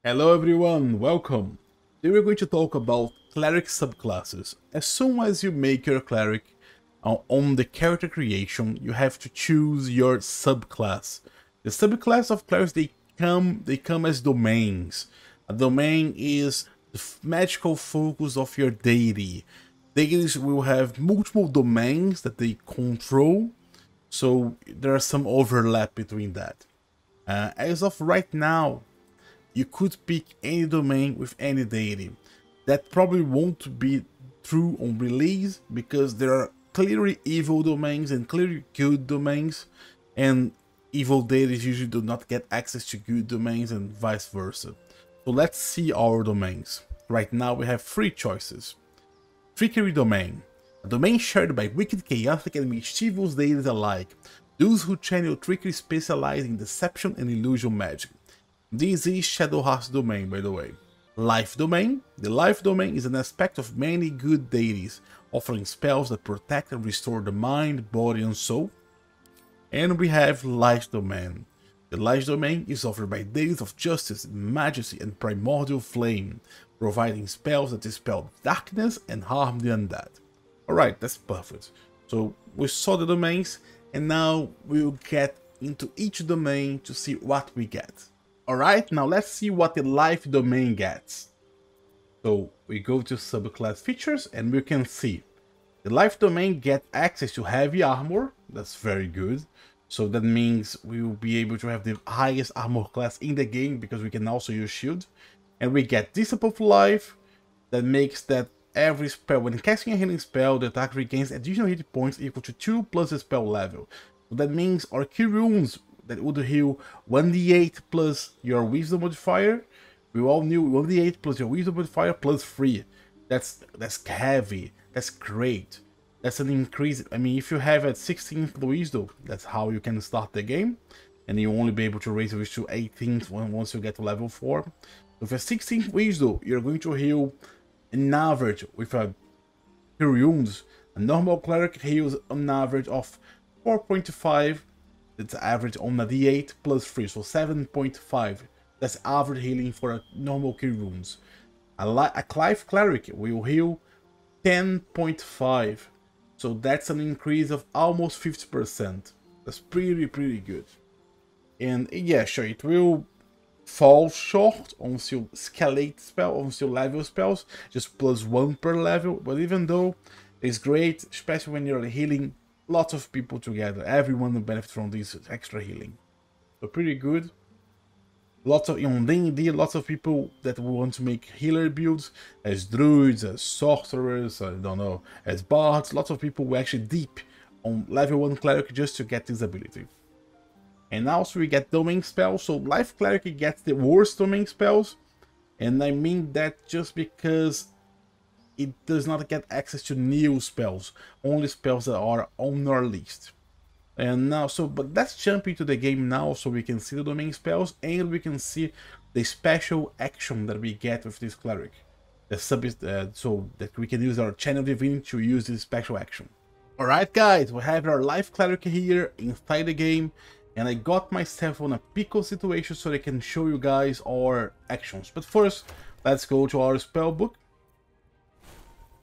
Hello everyone, welcome! Today we're going to talk about Cleric subclasses. As soon as you make your Cleric on the character creation, you have to choose your subclass. The subclass of Clerics, they come as domains. A domain is the magical focus of your deity. Deities will have multiple domains that they control, so there is some overlap between that. As of right now, you could pick any domain with any deity. That probably won't be true on release because there are clearly evil domains and clearly good domains, and evil deities usually do not get access to good domains and vice versa. So let's see our domains. Right now we have three choices. Trickery Domain, a domain shared by wicked, chaotic and mischievous deities alike, those who channel trickery specialize in deception and illusion magic. This is Shadow Heart's domain, by the way. Life Domain. The Life Domain is an aspect of many good deities, offering spells that protect and restore the mind, body and soul. And we have Light Domain. The Light Domain is offered by deities of justice, majesty and primordial flame, providing spells that dispel darkness and harm the undead. Alright, that's perfect. So we saw the domains, and now we'll get into each domain to see what we get. Alright, now let's see what the Life Domain gets. So we go to Subclass features and we can see the Life Domain gets access to heavy armor. That's very good. So that means we will be able to have the highest armor class in the game because we can also use shield. And we get Dispel of Life. That makes that every spell, when casting a healing spell, the attacker regains additional hit points equal to 2 plus the spell level. So that means our key runes that would heal 1d8 plus your wisdom modifier. We all knew 1d8 plus your wisdom modifier plus 3. That's heavy. That's great. That's an increase. I mean, if you have at 16th wisdom, that's how you can start the game, and you'll only be able to raise it to 18th once you get to level 4. With a 16th wisdom, you're going to heal an average with a runes. A normal cleric heals an average of 4.5. It's average on a d8 plus 3, so 7.5. That's average healing for a normal key runes. A Clive Cleric will heal 10.5, so that's an increase of almost 50%. That's pretty good. And yeah, sure, it will fall short on still escalate spell, on still level spells, just +1 per level, but even though it's great, especially when you're healing lots of people together. Everyone will benefit from this extra healing. So pretty good. Lots of, on D&D, lots of people that want to make healer builds, as druids, as sorcerers, I don't know, as bards. Lots of people will actually deep on level 1 cleric just to get this ability. And also we get domain spells. So Life Cleric gets the worst domain spells, and I mean that just because it does not get access to new spells, only spells that are on our list. And now, but let's jump into the game now so we can see the domain spells and we can see the special action that we get with this cleric. So that we can use our channel divinity to use this special action. Alright guys, we have our Life Cleric here inside the game, and I got myself on a pickle situation so I can show you guys our actions. But first, let's go to our spell book.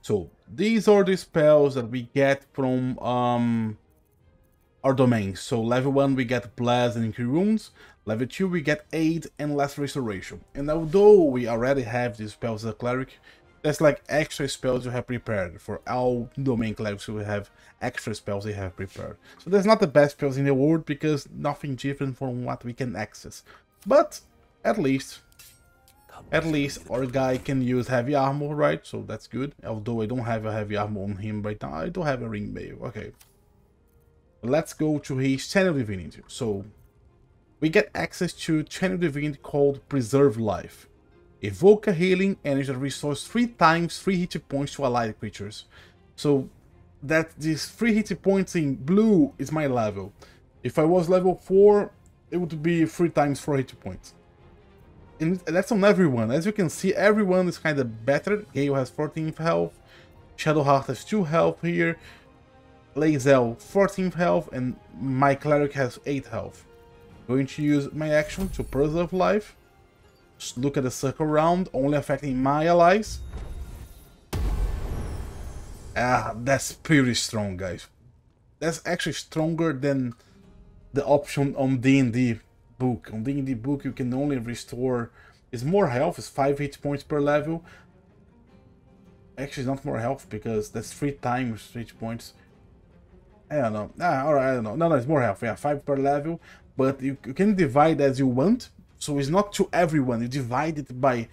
So these are the spells that we get from our domains. So level 1 we get Blast and Increase Wounds, level 2 we get Aid and Last Restoration. And although we already have these spells as a cleric, that's like extra spells you have prepared. For all domain clerics who have extra spells they have prepared. So that's not the best spells in the world because nothing different from what we can access. But at least our guy can use heavy armor, right? So that's good. Although I don't have a heavy armor on him right now. I do have a ring mail. Okay. Let's go to his channel divinity. So we get access to channel divinity called Preserve Life. Evoke a healing energy that restores 3 times 3 hit points to allied creatures. So that these 3 hit points in blue is my level. If I was level 4, it would be 3 times 4 hit points. And that's on everyone. As you can see, everyone is kind of better. Gale has 14th health, Shadow Heart has 2 health here, Lae'zel 14th health, and my Cleric has 8 health. I'm going to use my action to preserve life. Just look at the circle around, only affecting my allies. Ah, that's pretty strong, guys. That's actually stronger than the option on D&D book. On D&D book, you can only restore... It's more health, it's 5 hit points per level. Actually, it's not more health, because that's 3 times hit points. I don't know. Alright, I don't know. No, it's more health. Yeah, 5 per level. But you can divide as you want. So it's not to everyone. You divide it by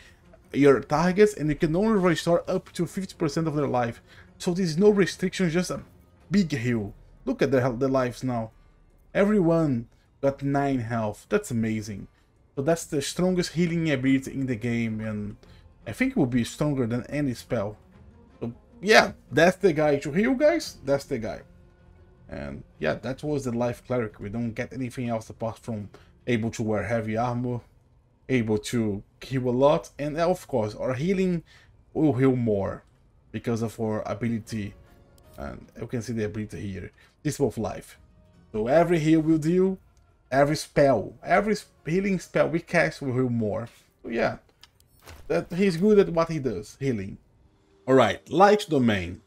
your targets, and you can only restore up to 50% of their life. So there's no restriction, just a big heal. Look at the lives now. Everyone got 9 health. That's amazing. So that's the strongest healing ability in the game, and I think it will be stronger than any spell. So yeah, that's the guy to heal, guys. That's the guy. And yeah, that was the life cleric. We don't get anything else apart from able to wear heavy armor, able to heal a lot, and of course our healing will heal more because of our ability. And you can see the ability here, Dispel of Life. So every heal will deal, every healing spell we cast will heal more. So yeah, that he's good at what he does, healing. Alright, Light Domain.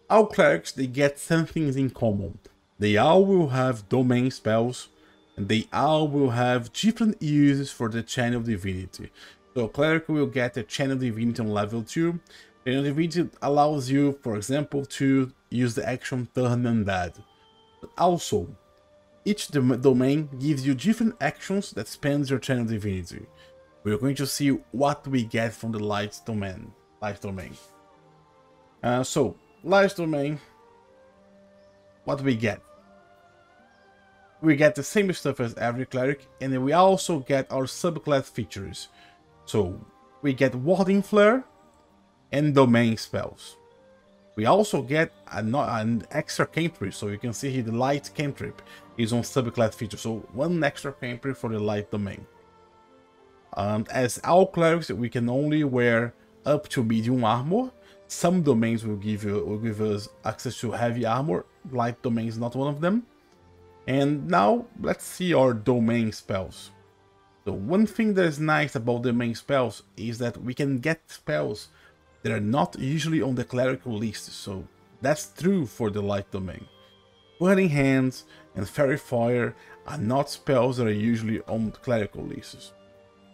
All clerics, they get some things in common. They all will have domain spells, and they all will have different uses for the Channel Divinity. So Cleric will get a Channel Divinity on level 2. Channel Divinity allows you, for example, to use the action Turn Undead. But also, each domain gives you different actions that spans your Channel Divinity. We're going to see what we get from the Light Domain. So, Light Domain, what we get? We get the same stuff as every cleric, and then we also get our subclass features. So we get Warding Flare and domain spells. We also get an extra cantrip, so you can see here the light cantrip is on subclass feature, so 1 extra cantrip for the light domain. As all clerics, we can only wear up to medium armor. Some domains will give us access to heavy armor. Light domain is not one of them. And now let's see our domain spells. So one thing that is nice about domain spells is that we can get spells that are not usually on the clerical list. So that's true for the light domain. Burning Hands and Fairy Fire are not spells that are usually on clerical lists.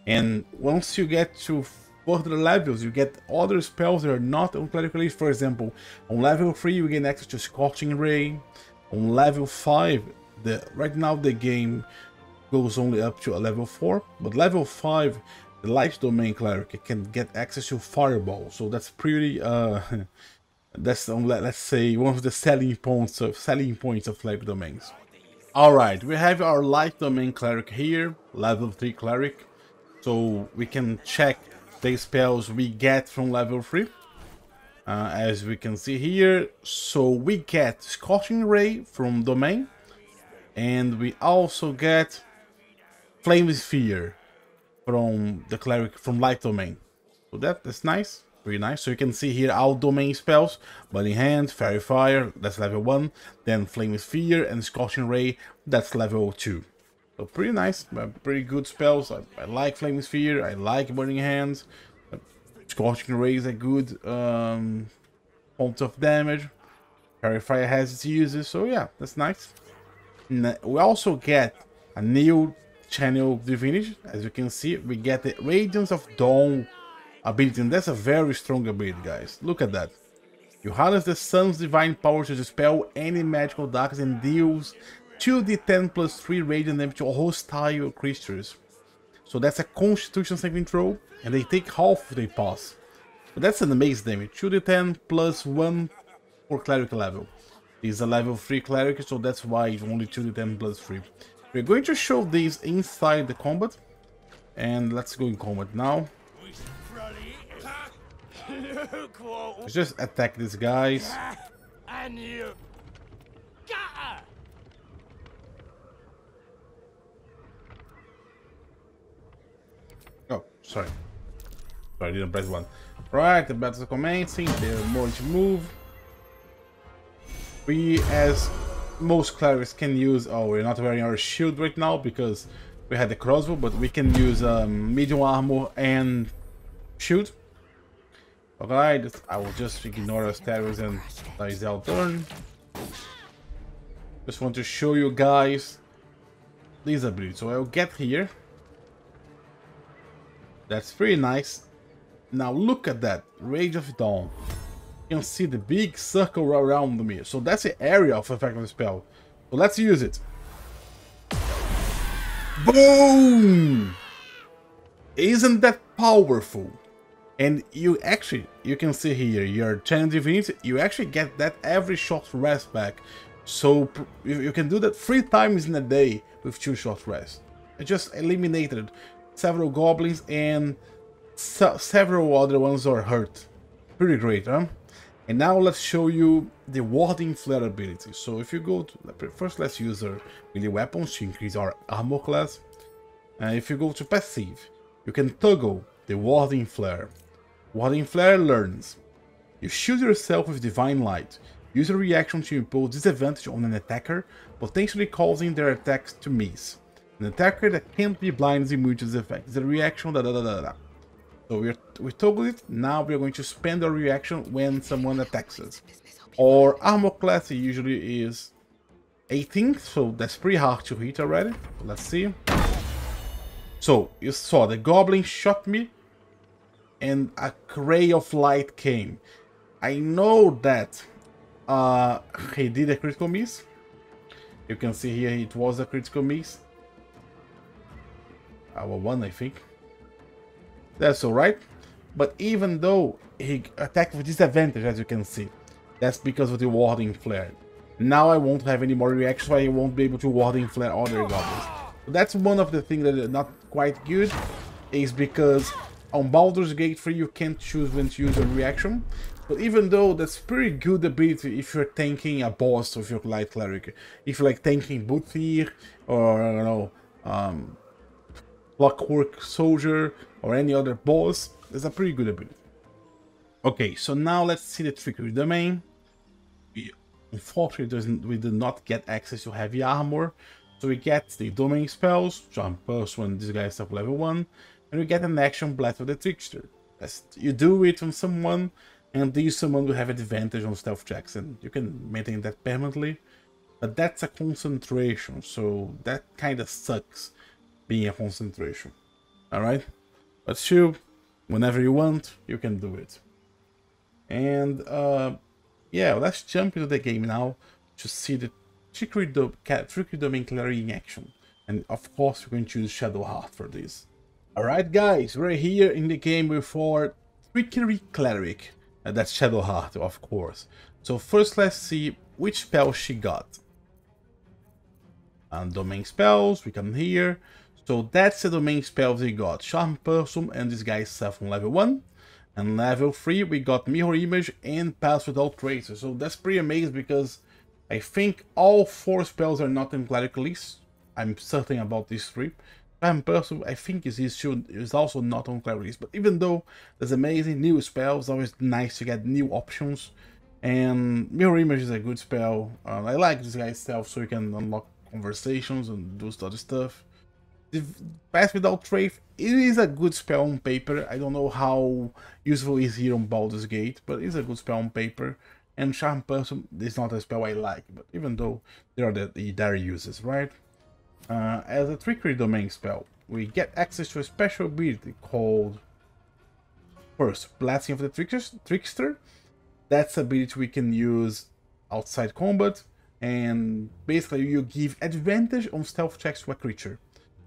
And once you get to further levels, you get other spells that are not on clerical list. For example, on level 3 you gain access to Scorching Ray. On level 5, right now the game goes only up to a level 4, but level 5 the light domain cleric can get access to Fireball. So that's pretty that's let's say one of the selling points of cleric domains. Alright, we have our light domain cleric here, level 3 cleric. So we can check the spells we get from level 3. As we can see here, so we get Scorching Ray from domain, and we also get Flame Sphere from the cleric from light domain. So that's nice, pretty nice. So you can see here all domain spells: Burning Hand, Fairy Fire, that's level 1, then Flame Sphere and Scorching Ray, that's level 2. So pretty nice, pretty good spells. I like Flame Sphere, I like Burning Hands. Scorching Ray is a good point of damage. Fairy Fire has its uses, so yeah, that's nice. And we also get a new Channel Divinity. As you can see, we get the Radiance of Dawn ability, and that's a very strong ability, guys. Look at that. You harness the sun's divine power to dispel any magical darkness and deals 2d10 plus 3 radiant damage to hostile creatures. So that's a Constitution saving throw, and they take half if they pass. But that's an amazing damage. 2d10 plus 1 for cleric level. This is a level 3 cleric, so that's why it's only 2d10 plus 3. We're going to show these inside the combat, and let's go in combat now. Let's just attack these guys. Oh, sorry. I didn't press one. Right, the battle's commencing. They're more to move. We, as most clerics, can use... Oh, we're not wearing our shield right now because We had the crossbow, but we can use medium armor and shield. Alright, I will just ignore our status and that is our turn. Just want to show you guys this ability. So I'll get here. That's pretty nice. Now look at that, Rage of Dawn. You can see the big circle around me. So that's the area of effect of the spell. So let's use it. Boom! Isn't that powerful? And you can see here, your challenge divinity, you actually get that every short rest back. So you can do that 3 times in a day with 2 short rests. I just eliminated several goblins and several other ones are hurt. Pretty great, huh? And now let's show you the warding flare ability. So if you go to, first let's use our melee weapons to increase our armor class. If you go to passive, you can toggle the warding flare. Warding flare learns. You shield yourself with divine light. Use a reaction to impose disadvantage on an attacker, potentially causing their attacks to miss. An attacker that can't be blind is immune to this effect. It's a reaction, So we toggle it. Now we're going to spend our reaction when someone attacks us. Our armor class usually is 18, so that's pretty hard to hit already. Let's see. So you saw the goblin shot me and a ray of light came. I know that he did a critical miss. You can see here it was a critical miss. Our one, I think. That's alright. But even though he attacked with disadvantage, as you can see, that's because of the warding flare. Now I won't have any more reactions, so I won't be able to warding flare other goblins. So that's one of the things that is not quite good, is because on Baldur's Gate 3 you can't choose when to use a reaction. But even though that's pretty good ability if you're tanking a boss with your light cleric. If you're like tanking Boothir or I don't know, Clockwork Soldier or any other boss, it's a pretty good ability. Okay, so now let's see the Trickery Domain. Unfortunately, we did not get access to heavy armor, so we get the domain spells, Charm Person when this guy is up level 1, and we get an action Blast of the Trickster. You do it on someone, and this someone will have advantage on stealth checks, and you can maintain that permanently. But that's a concentration, so that kind of sucks being a concentration. Alright? But still, whenever you want, you can do it. And yeah, let's jump into the game now to see the Trickery Domain Cleric in action. And of course, we're going to choose Shadowheart for this. Alright guys, we're here in the game with our Trickery Cleric. That's Shadowheart, of course. So first let's see which spell she got. And domain spells, we come here. So that's the domain spells they got. Charm Person and this guy is set on level 1. And level 3 we got Mirror Image and Pass Without Traces. So that's pretty amazing because I think all 4 spells are not in Cleric list. I'm certain about these 3. Charm Person I think is also not on Cleric list. But even though there's amazing new spells, always nice to get new options. And Mirror Image is a good spell. I like this guy's stealth so you can unlock conversations and do other stuff. The Pass Without Trace, it is a good spell on paper. I don't know how useful it is here on Baldur's Gate, but it's a good spell on paper. And Charm Person is not a spell I like, but even though there are their uses, right? As a Trickery Domain spell, we get access to a special ability called, first, Blessing of the Trickster. That's an ability we can use outside combat, and basically you give advantage on stealth checks to a creature.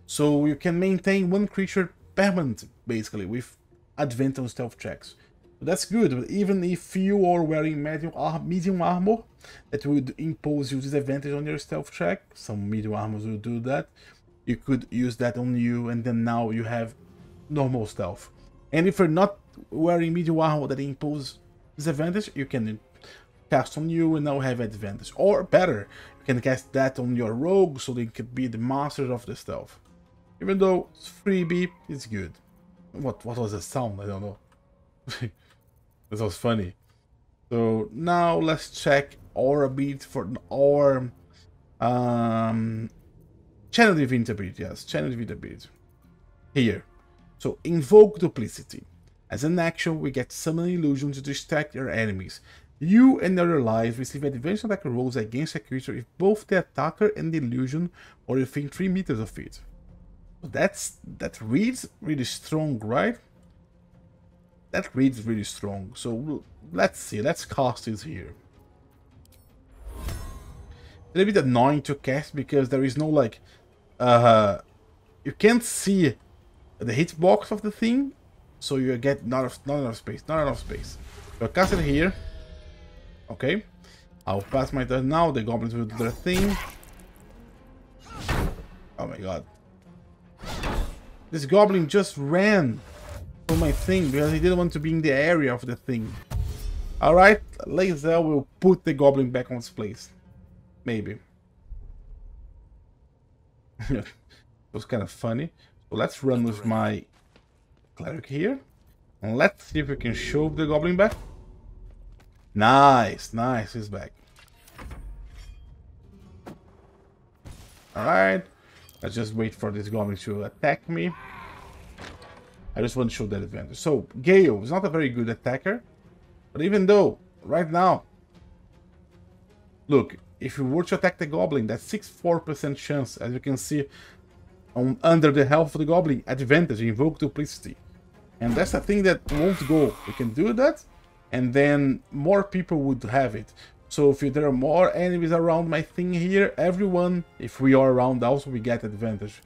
So you can maintain one creature permanent, basically, with advantage on stealth checks. So that's good, but even if you are wearing medium armor, that would impose you disadvantage on your stealth check. Some medium armors will do that. You could use that on you, and then now you have normal stealth. And if you're not wearing medium armor that imposes disadvantage, you can cast on you and now have advantage. Or better, you can cast that on your rogue, so they could be the masters of the stealth. Even though it's freebie, it's good. What was the sound? I don't know. This was funny. So now let's check our ability for our Channel Divinity ability, yes, Channel Divinity ability. Here. So, invoke duplicity. As an action, we get summon illusion to distract your enemies. You and your allies receive advantage attack rolls against a creature if both the attacker and the illusion are within 3 meters of it. That reads really strong, right? That reads really strong. So let's see. Let's cast this here. It's a little bit annoying to cast because there is no like, you can't see the hitbox of the thing, so you get not enough space. So I cast it here. Okay, I'll pass my turn now. The goblins will do their thing. Oh my god. This goblin just ran from my thing because he didn't want to be in the area of the thing. Alright, later we'll put the goblin back on its place. Maybe. It was kind of funny. So let's run with my cleric here. And let's see if we can shove the goblin back. Nice, nice, he's back. Alright. Let's just wait for this goblin to attack me. I just want to show that advantage. So, Gale is not a very good attacker. But even though, right now... Look, if you were to attack the goblin, that's 64% chance. As you can see, under the health of the goblin, advantage, invoke duplicity. And that's the thing that won't go. We can do that, and then more people would have it. So if there are more enemies around my thing here, everyone, if we are around also, we get advantage.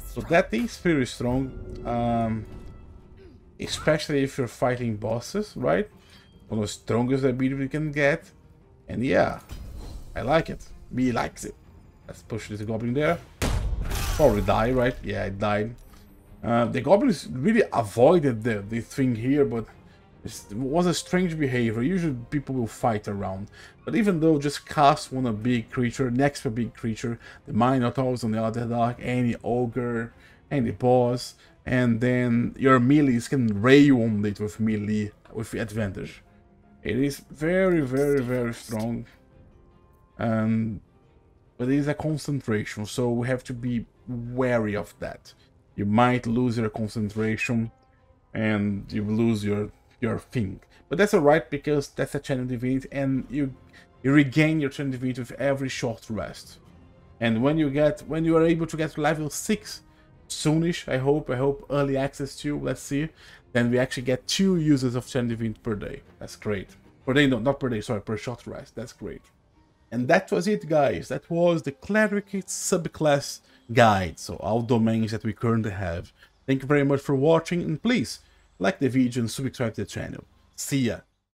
So that is pretty strong. Especially if you're fighting bosses, right? One of the strongest ability we can get. And yeah, I like it. Me likes it. Let's push this goblin there. Probably die, right? Yeah, I died. The goblins really avoided the thing here, but it was a strange behavior. Usually people will fight around. But even though just cast one a big creature, next to a big creature, the Minotaurs on the other dark, any ogre, any boss, and then your melees can rail on it with melee, with advantage. It is very, very, very strong. But it is a concentration, so we have to be wary of that. You might lose your concentration and you lose your thing. But that's alright, because that's a channel divinity, and you regain your channel divinity with every short rest. And when you are able to get to level 6 soonish, I hope early access too, let's see, then we actually get 2 uses of channel divinity per day. That's great. Per day, no, not per day, sorry, per short rest. That's great. And that was it, guys. That was the Cleric subclass guide. So all domains that we currently have. Thank you very much for watching, and please like the video and subscribe to the channel. See ya.